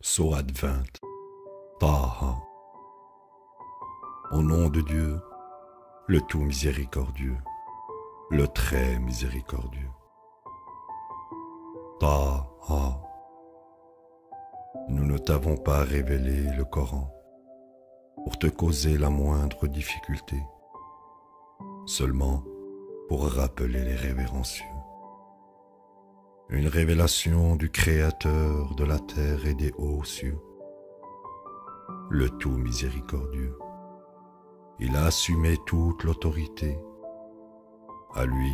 Sourate 20. Taha. Au nom de Dieu, le tout miséricordieux, le très miséricordieux. Taha. Nous ne t'avons pas révélé le Coran pour te causer la moindre difficulté, seulement pour rappeler les révérencieux. Une révélation du Créateur de la terre et des hauts cieux, le tout miséricordieux. Il a assumé toute l'autorité. À lui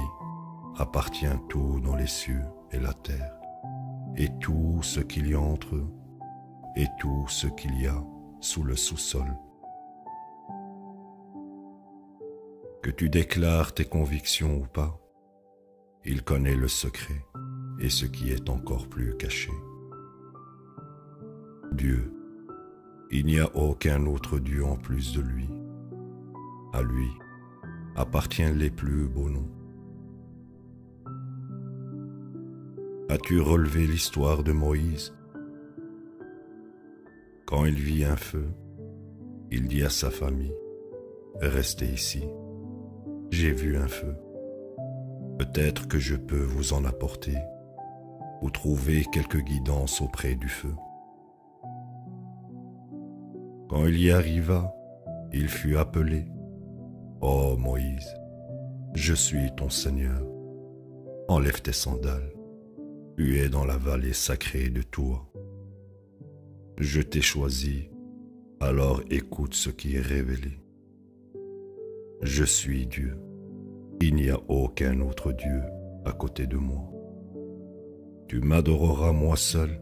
appartient tout dans les cieux et la terre, et tout ce qu'il y a entre eux, et tout ce qu'il y a sous le sous-sol. Que tu déclares tes convictions ou pas, il connaît le secret et ce qui est encore plus caché. Dieu, il n'y a aucun autre Dieu en plus de lui. À lui appartiennent les plus beaux noms. As-tu relevé l'histoire de Moïse? Quand il vit un feu, il dit à sa famille, « Restez ici, j'ai vu un feu. Peut-être que je peux vous en apporter ou trouver quelque guidance auprès du feu. » Quand il y arriva, il fut appelé, « Ô Moïse, je suis ton Seigneur, enlève tes sandales, tu es dans la vallée sacrée de Tour. Je t'ai choisi, alors écoute ce qui est révélé. Je suis Dieu, il n'y a aucun autre Dieu à côté de moi. Tu m'adoreras moi seul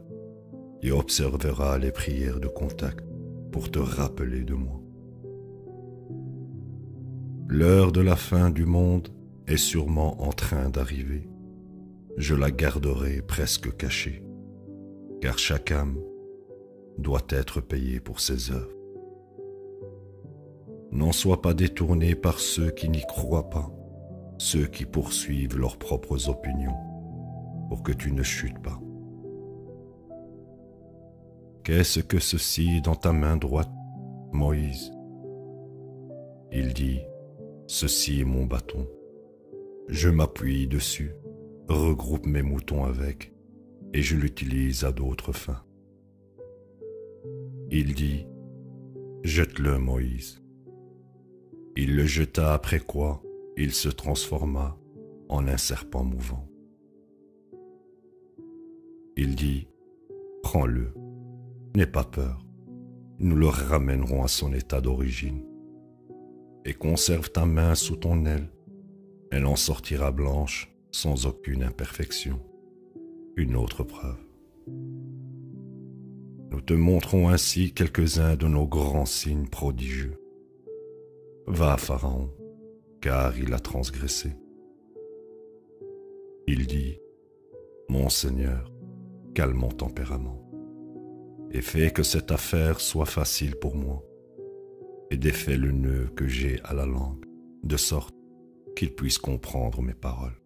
et observeras les prières de contact pour te rappeler de moi. L'heure de la fin du monde est sûrement en train d'arriver. Je la garderai presque cachée, car chaque âme doit être payée pour ses œuvres. N'en sois pas détourné par ceux qui n'y croient pas, ceux qui poursuivent leurs propres opinions, pour que tu ne chutes pas. Qu'est-ce que ceci dans ta main droite, Moïse? Il dit, ceci est mon bâton. Je m'appuie dessus, regroupe mes moutons avec, et je l'utilise à d'autres fins. Il dit, jette-le, Moïse. Il le jeta, après quoi il se transforma en un serpent mouvant. Il dit, prends-le, n'aie pas peur, nous le ramènerons à son état d'origine. Et conserve ta main sous ton aile, elle en sortira blanche sans aucune imperfection. Une autre preuve. Nous te montrons ainsi quelques-uns de nos grands signes prodigieux. Va à Pharaon, car il a transgressé. Il dit, mon Seigneur, calme mon tempérament, et fais que cette affaire soit facile pour moi, et défais le nœud que j'ai à la langue, de sorte qu'il puisse comprendre mes paroles.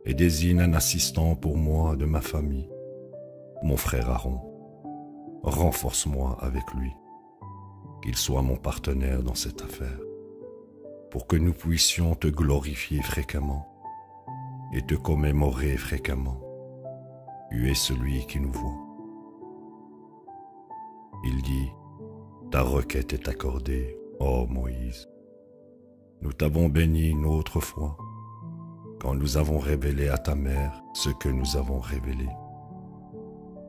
Et désigne un assistant pour moi de ma famille, mon frère Aaron. Renforce-moi avec lui, qu'il soit mon partenaire dans cette affaire, pour que nous puissions te glorifier fréquemment et te commémorer fréquemment. Tu es celui qui nous voit. Il dit, ta requête est accordée, ô Moïse. Nous t'avons béni une autre fois, quand nous avons révélé à ta mère ce que nous avons révélé,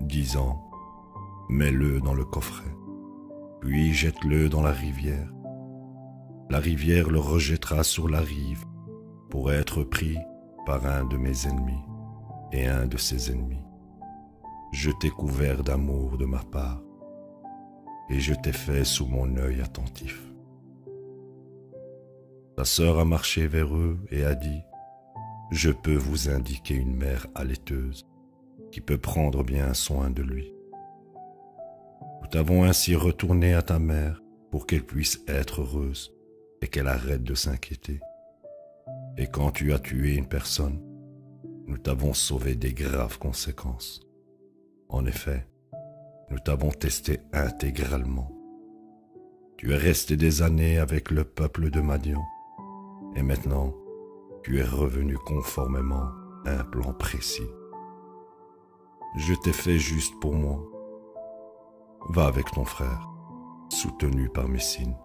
disant, mets-le dans le coffret, puis jette-le dans la rivière. La rivière le rejettera sur la rive pour être pris par un de mes ennemis et un de ses ennemis. Je t'ai couvert d'amour de ma part et je t'ai fait sous mon œil attentif. Ta sœur a marché vers eux et a dit, je peux vous indiquer une mère allaiteuse qui peut prendre bien soin de lui. Nous t'avons ainsi retourné à ta mère pour qu'elle puisse être heureuse et qu'elle arrête de s'inquiéter. Et quand tu as tué une personne, nous t'avons sauvé des graves conséquences. En effet, nous t'avons testé intégralement. Tu es resté des années avec le peuple de Madian, et maintenant tu es revenu conformément à un plan précis. Je t'ai fait juste pour moi. Va avec ton frère, soutenu par mes signes,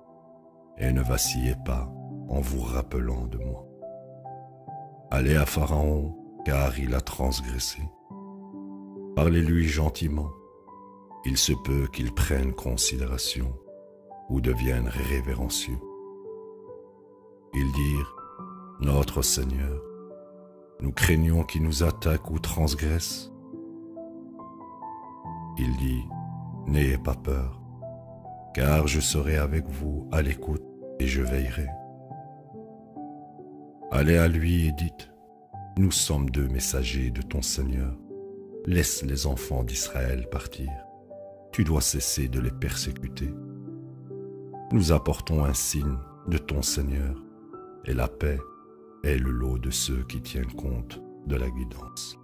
et ne vacillez pas en vous rappelant de moi. Allez à Pharaon, car il a transgressé. Parlez-lui gentiment. Il se peut qu'il prenne considération ou devienne révérencieux. Ils dirent, notre Seigneur, nous craignons qu'il nous attaque ou transgresse. Il dit, n'ayez pas peur, car je serai avec vous à l'écoute et je veillerai. Allez à lui et dites, nous sommes deux messagers de ton Seigneur. Laisse les enfants d'Israël partir. Tu dois cesser de les persécuter. Nous apportons un signe de ton Seigneur, et la paix est le lot de ceux qui tiennent compte de la guidance.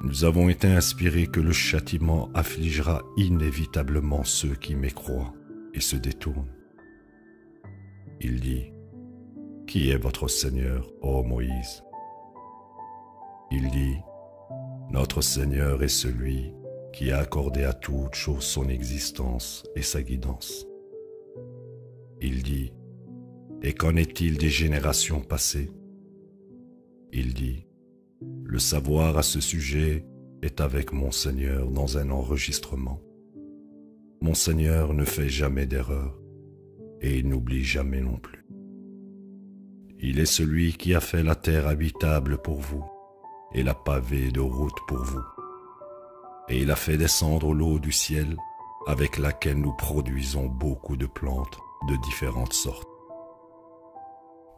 Nous avons été inspirés que le châtiment affligera inévitablement ceux qui mécroient et se détournent. Il dit, qui est votre Seigneur, ô Moïse? Il dit, notre Seigneur est celui qui a accordé à toute chose son existence et sa guidance. Il dit, et qu'en est-il des générations passées? Il dit, le savoir à ce sujet est avec mon Seigneur dans un enregistrement. Mon Seigneur ne fait jamais d'erreur et il n'oublie jamais non plus. Il est celui qui a fait la terre habitable pour vous et l'a pavée de routes pour vous. Et il a fait descendre l'eau du ciel avec laquelle nous produisons beaucoup de plantes de différentes sortes.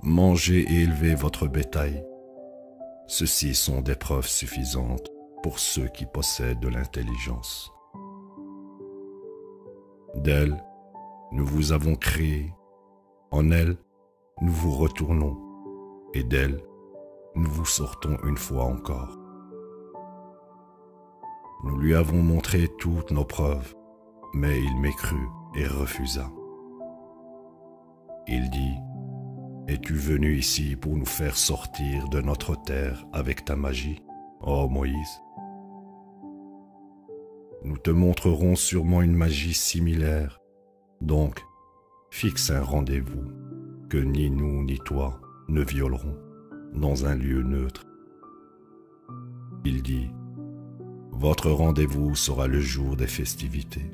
Mangez et élevez votre bétail. Ceci sont des preuves suffisantes pour ceux qui possèdent de l'intelligence. D'elle, nous vous avons créé. En elle, nous vous retournons. Et d'elle, nous vous sortons une fois encore. Nous lui avons montré toutes nos preuves, mais il mécrut et refusa. Il dit, es-tu venu ici pour nous faire sortir de notre terre avec ta magie, ô Moïse? Nous te montrerons sûrement une magie similaire, donc fixe un rendez-vous que ni nous ni toi ne violerons dans un lieu neutre. Il dit, votre rendez-vous sera le jour des festivités.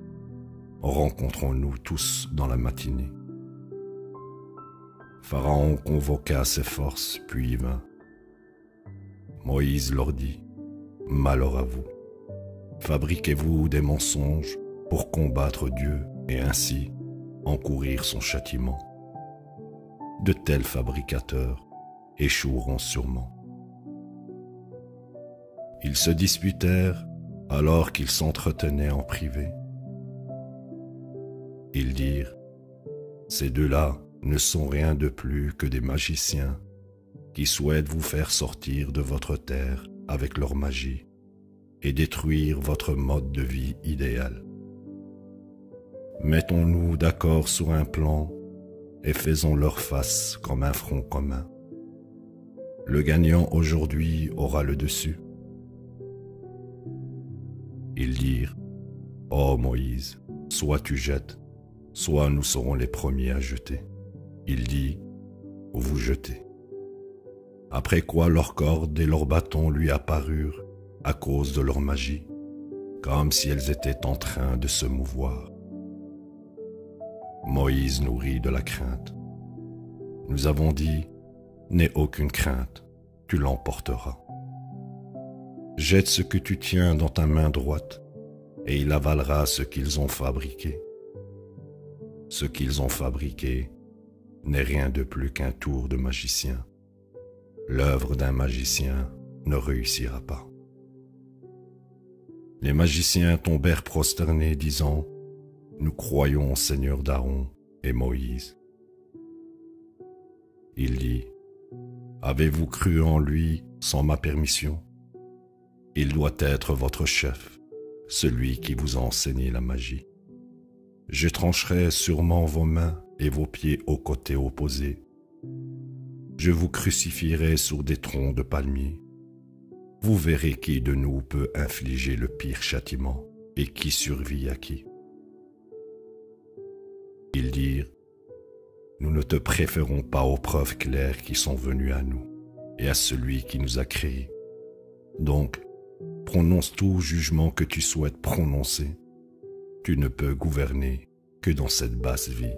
Rencontrons-nous tous dans la matinée. Pharaon convoqua ses forces, puis vint. Moïse leur dit, malheur à vous. Fabriquez-vous des mensonges pour combattre Dieu et ainsi encourir son châtiment. De tels fabricateurs échoueront sûrement. Ils se disputèrent alors qu'ils s'entretenaient en privé. Ils dirent, ces deux-là ne sont rien de plus que des magiciens qui souhaitent vous faire sortir de votre terre avec leur magie et détruire votre mode de vie idéal. Mettons-nous d'accord sur un plan et faisons leur face comme un front commun. Le gagnant aujourd'hui aura le dessus. Ils dirent, ô Moïse, soit tu jettes, soit nous serons les premiers à jeter. Il dit, vous jetez. Après quoi leurs cordes et leurs bâtons lui apparurent à cause de leur magie, comme si elles étaient en train de se mouvoir. Moïse nourrit de la crainte. Nous avons dit, n'aie aucune crainte, tu l'emporteras. Jette ce que tu tiens dans ta main droite, et il avalera ce qu'ils ont fabriqué. Ce qu'ils ont fabriqué n'est rien de plus qu'un tour de magicien. L'œuvre d'un magicien ne réussira pas. Les magiciens tombèrent prosternés, disant, nous croyons au Seigneur d'Aaron et Moïse. Il dit, avez-vous cru en lui sans ma permission? Il doit être votre chef, celui qui vous a enseigné la magie. Je trancherai sûrement vos mains et vos pieds aux côtés opposés. Je vous crucifierai sur des troncs de palmiers. Vous verrez qui de nous peut infliger le pire châtiment et qui survit à qui. Ils dirent, nous ne te préférons pas aux preuves claires qui sont venues à nous et à celui qui nous a créés. Donc, prononce tout jugement que tu souhaites prononcer. Tu ne peux gouverner que dans cette basse vie.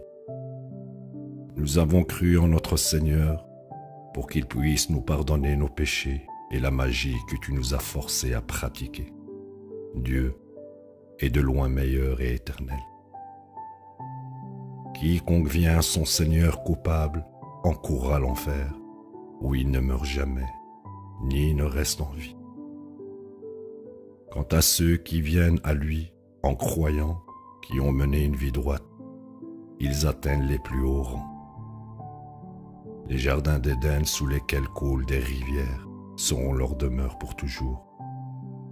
Nous avons cru en notre Seigneur pour qu'il puisse nous pardonner nos péchés et la magie que tu nous as forcés à pratiquer. Dieu est de loin meilleur et éternel. Quiconque vient à son Seigneur coupable encourra l'enfer, où il ne meurt jamais, ni ne reste en vie. Quant à ceux qui viennent à lui en croyant, qui ont mené une vie droite, ils atteignent les plus hauts rangs. Les jardins d'Éden sous lesquels coulent des rivières seront leur demeure pour toujours.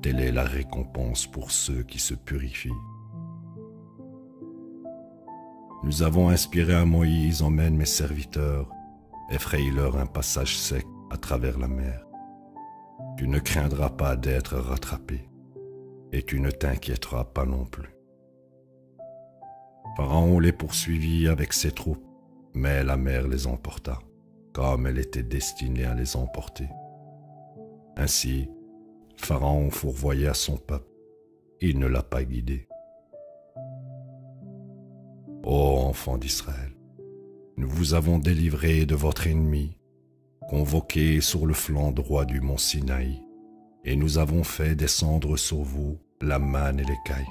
Telle est la récompense pour ceux qui se purifient. Nous avons inspiré à Moïse, emmène mes serviteurs, effraie-leur un passage sec à travers la mer. Tu ne craindras pas d'être rattrapé, et tu ne t'inquiéteras pas non plus. Pharaon les poursuivit avec ses troupes, mais la mer les emporta, comme elle était destinée à les emporter. Ainsi, Pharaon fourvoya son peuple, il ne l'a pas guidé. Ô enfants d'Israël, nous vous avons délivrés de votre ennemi, convoqués sur le flanc droit du mont Sinaï, et nous avons fait descendre sur vous la manne et l'écaille.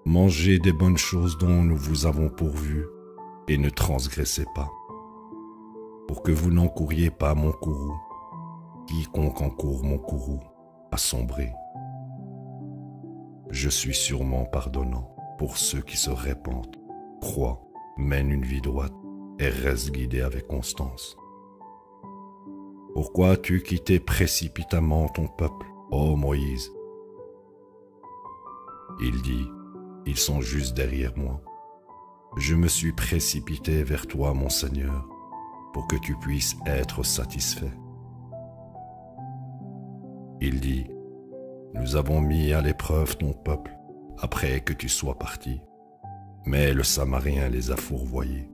Mangez des bonnes choses dont nous vous avons pourvu, et ne transgressez pas, pour que vous n'encouriez pas mon courroux. Quiconque encourt mon courroux a sombré. Je suis sûrement pardonnant pour ceux qui se répandent, croient, mènent une vie droite et restent guidés avec constance. Pourquoi as-tu quitté précipitamment ton peuple, ô Moïse? Il dit, ils sont juste derrière moi. Je me suis précipité vers toi, mon Seigneur, pour que tu puisses être satisfait. Il dit, nous avons mis à l'épreuve ton peuple après que tu sois parti, mais le Samarien les a fourvoyés.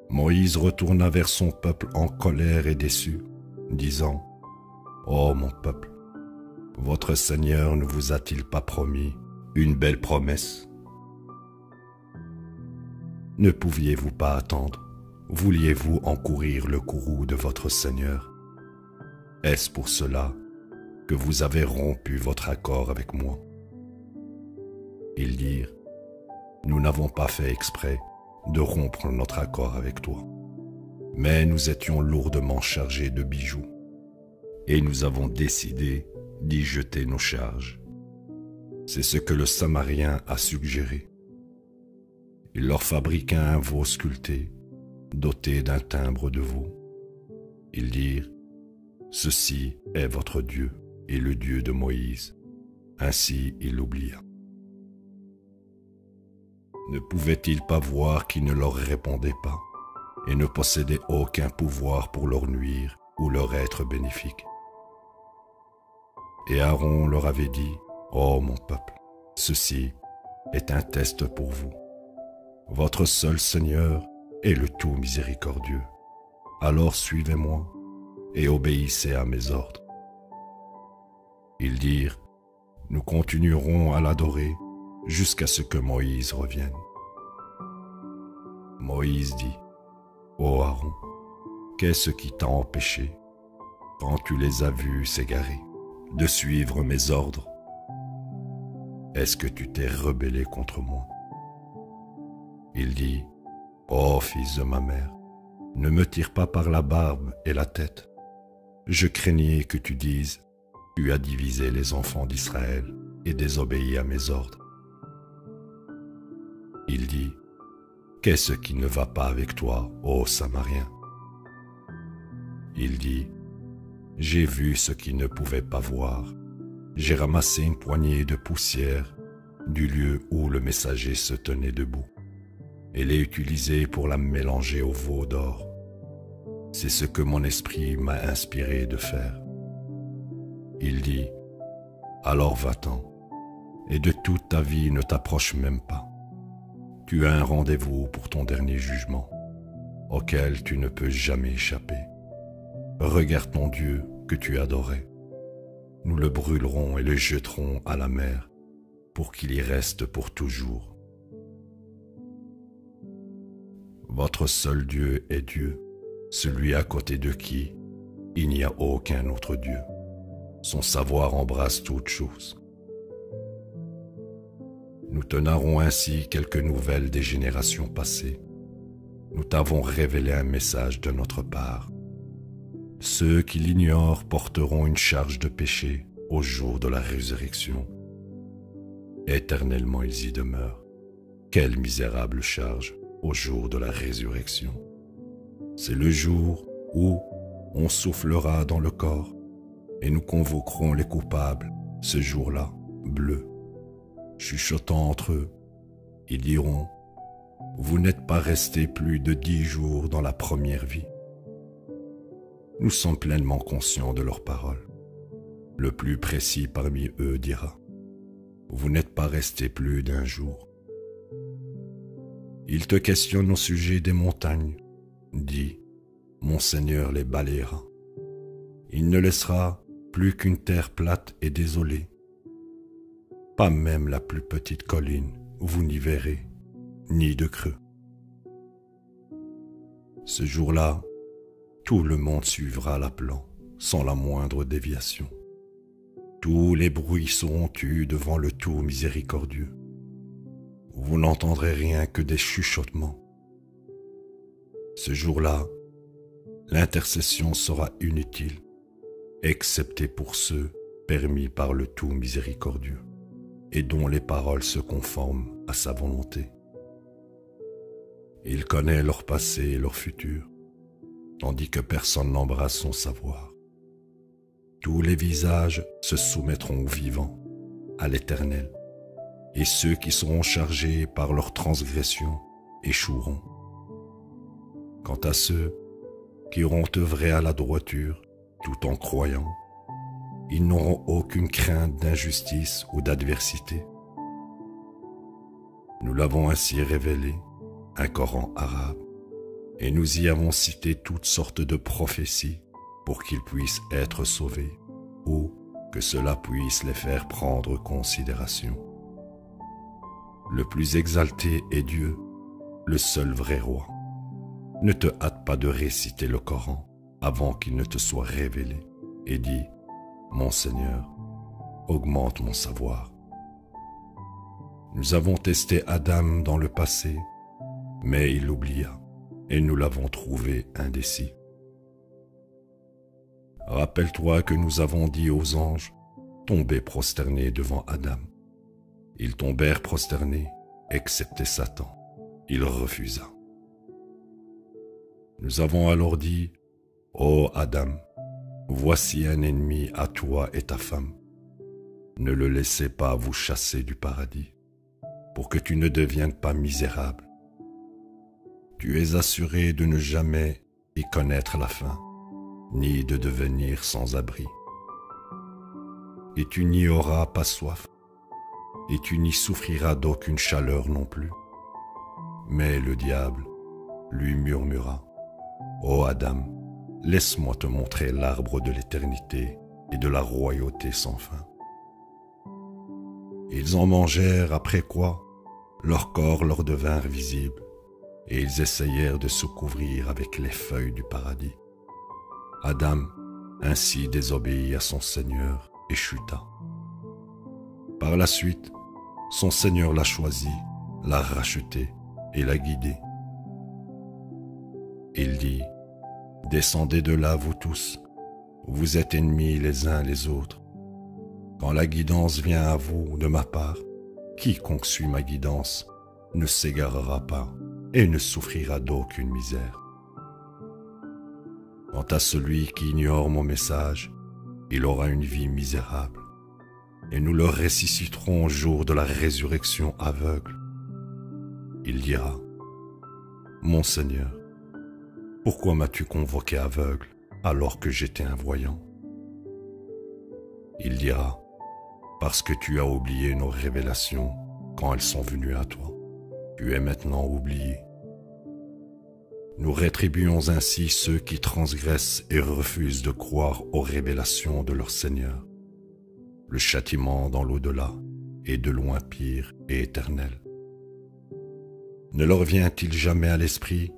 Moïse retourna vers son peuple en colère et déçu, disant, ô mon peuple, votre Seigneur ne vous a-t-il pas promis une belle promesse? Ne pouviez-vous pas attendre? Vouliez-vous encourir le courroux de votre Seigneur? Est-ce pour cela que vous avez rompu votre accord avec moi? Ils dirent, nous n'avons pas fait exprès de rompre notre accord avec toi, mais nous étions lourdement chargés de bijoux, et nous avons décidé d'y jeter nos charges. C'est ce que le Samarien a suggéré. Il leur fabriqua un veau sculpté, doté d'un timbre de veau. Ils dirent, ceci est votre Dieu et le Dieu de Moïse. Ainsi il l'oublia. Ne pouvait-il pas voir qu'il ne leur répondait pas et ne possédait aucun pouvoir pour leur nuire ou leur être bénéfique? Et Aaron leur avait dit, ô mon peuple, ceci est un test pour vous. Votre seul Seigneur est le tout miséricordieux. Alors suivez-moi et obéissez à mes ordres. Ils dirent, nous continuerons à l'adorer jusqu'à ce que Moïse revienne. Moïse dit, ô Aaron, qu'est-ce qui t'a empêché, quand tu les as vus s'égarer, de suivre mes ordres? Est-ce que tu t'es rebellé contre moi? Il dit, ô fils de ma mère, ne me tire pas par la barbe et la tête. Je craignais que tu dises, tu as divisé les enfants d'Israël et désobéi à mes ordres. Il dit, qu'est-ce qui ne va pas avec toi, ô Samarien? Il dit, J'ai vu ce qu'ils ne pouvaient pas voir. J'ai ramassé une poignée de poussière du lieu où le messager se tenait debout et l'ai utilisée pour la mélanger au veau d'or. C'est ce que mon esprit m'a inspiré de faire. Il dit, alors va-t'en, et de toute ta vie ne t'approche même pas. Tu as un rendez-vous pour ton dernier jugement, auquel tu ne peux jamais échapper. Regarde ton Dieu que tu adorais. Nous le brûlerons et le jetterons à la mer pour qu'il y reste pour toujours. Votre seul Dieu est Dieu, celui à côté de qui il n'y a aucun autre Dieu. Son savoir embrasse toutes choses. Nous te narrons ainsi quelques nouvelles des générations passées. Nous t'avons révélé un message de notre part. Ceux qui l'ignorent porteront une charge de péché au jour de la résurrection. Éternellement ils y demeurent. Quelle misérable charge au jour de la résurrection. C'est le jour où on soufflera dans le corps et nous convoquerons les coupables, ce jour-là, bleu. Chuchotant entre eux, ils diront « Vous n'êtes pas restés plus de 10 jours dans la première vie. » Nous sommes pleinement conscients de leurs paroles. Le plus précis parmi eux dira « Vous n'êtes pas restés plus d'un jour. » Ils te questionnent au sujet des montagnes. Dis « Mon Seigneur les balayera. » Il ne laissera plus qu'une terre plate et désolée. Pas même la plus petite colline, vous n'y verrez, ni de creux. Ce jour-là, tout le monde suivra l'appelant, sans la moindre déviation. Tous les bruits seront tus devant le tout miséricordieux. Vous n'entendrez rien que des chuchotements. Ce jour-là, l'intercession sera inutile, excepté pour ceux permis par le tout miséricordieux et dont les paroles se conforment à sa volonté. Il connaît leur passé et leur futur, tandis que personne n'embrasse son savoir. Tous les visages se soumettront au vivant, à l'Éternel, et ceux qui seront chargés par leur transgression échoueront. Quant à ceux qui auront œuvré à la droiture tout en croyant, ils n'auront aucune crainte d'injustice ou d'adversité. Nous l'avons ainsi révélé, un Coran arabe, et nous y avons cité toutes sortes de prophéties pour qu'ils puissent être sauvés ou que cela puisse les faire prendre considération. Le plus exalté est Dieu, le seul vrai roi. Ne te hâte pas de réciter le Coran avant qu'il ne te soit révélé et dis « Mon Seigneur, augmente mon savoir. » Nous avons testé Adam dans le passé, mais il oublia et nous l'avons trouvé indécis. Rappelle-toi que nous avons dit aux anges « Tombez prosternés devant Adam ». Ils tombèrent prosternés, excepté Satan. Il refusa. Nous avons alors dit « Ô Adam, voici un ennemi à toi et ta femme. Ne le laissez pas vous chasser du paradis, pour que tu ne deviennes pas misérable. Tu es assuré de ne jamais y connaître la faim, ni de devenir sans abri. Et tu n'y auras pas soif, et tu n'y souffriras d'aucune chaleur non plus. » Mais le diable lui murmura « Ô Adam, laisse-moi te montrer l'arbre de l'éternité et de la royauté sans fin. » Ils en mangèrent, après quoi leurs corps leur devinrent visibles, et ils essayèrent de se couvrir avec les feuilles du paradis. Adam ainsi désobéit à son Seigneur et chuta. Par la suite, son Seigneur l'a choisi, l'a racheté et l'a guidé. Il dit « Descendez de là, vous tous, vous êtes ennemis les uns les autres. Quand la guidance vient à vous de ma part, quiconque suit ma guidance ne s'égarera pas et ne souffrira d'aucune misère. Quant à celui qui ignore mon message, il aura une vie misérable, et nous le ressusciterons au jour de la résurrection aveugle. Il dira, « Mon Seigneur, pourquoi m'as-tu convoqué aveugle alors que j'étais un voyant ?» Il dira, « Parce que tu as oublié nos révélations quand elles sont venues à toi. Tu es maintenant oublié. » Nous rétribuons ainsi ceux qui transgressent et refusent de croire aux révélations de leur Seigneur. Le châtiment dans l'au-delà est de loin pire et éternel. Ne leur vient-il jamais à l'esprit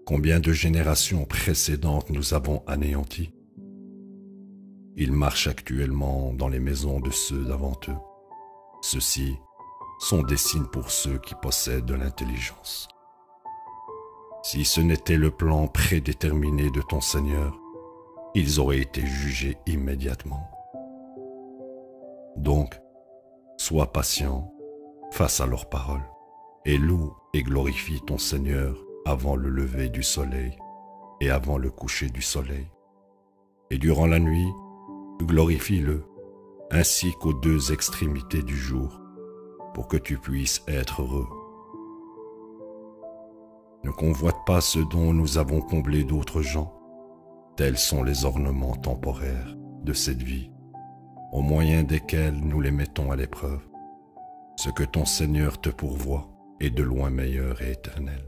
combien de générations précédentes nous avons anéantis? Ils marchent actuellement dans les maisons de ceux d'avant eux. Ceux-ci sont des signes pour ceux qui possèdent de l'intelligence. Si ce n'était le plan prédéterminé de ton Seigneur, ils auraient été jugés immédiatement. Donc, sois patient face à leurs paroles, et loue et glorifie ton Seigneur avant le lever du soleil et avant le coucher du soleil. Et durant la nuit, glorifie-le, ainsi qu'aux deux extrémités du jour, pour que tu puisses être heureux. Ne convoite pas ce dont nous avons comblé d'autres gens. Tels sont les ornements temporaires de cette vie, au moyen desquels nous les mettons à l'épreuve. Ce que ton Seigneur te pourvoit est de loin meilleur et éternel.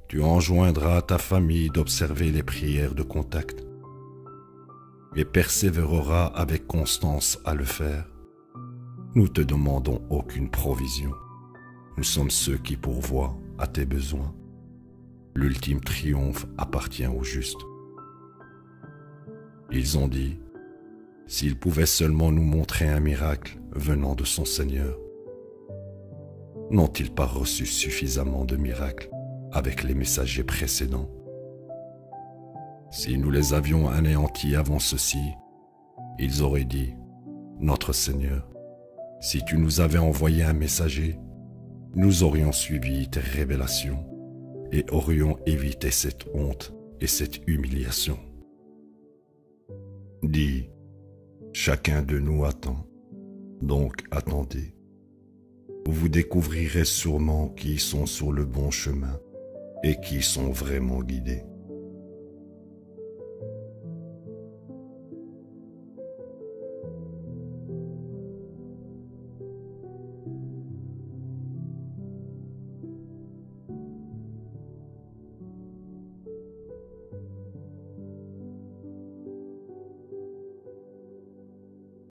Tu enjoindras à ta famille d'observer les prières de contact et persévéreras avec constance à le faire. Nous te demandons aucune provision. Nous sommes ceux qui pourvoient à tes besoins. L'ultime triomphe appartient aux justes. Ils ont dit, s'il pouvait seulement nous montrer un miracle venant de son Seigneur. N'ont-ils pas reçu suffisamment de miracles avec les messagers précédents? Si nous les avions anéantis avant ceci, ils auraient dit, notre Seigneur, si tu nous avais envoyé un messager, nous aurions suivi tes révélations et aurions évité cette honte et cette humiliation. Dis, chacun de nous attend, donc attendez. Vous découvrirez sûrement qui sont sur le bon chemin et qui sont vraiment guidés.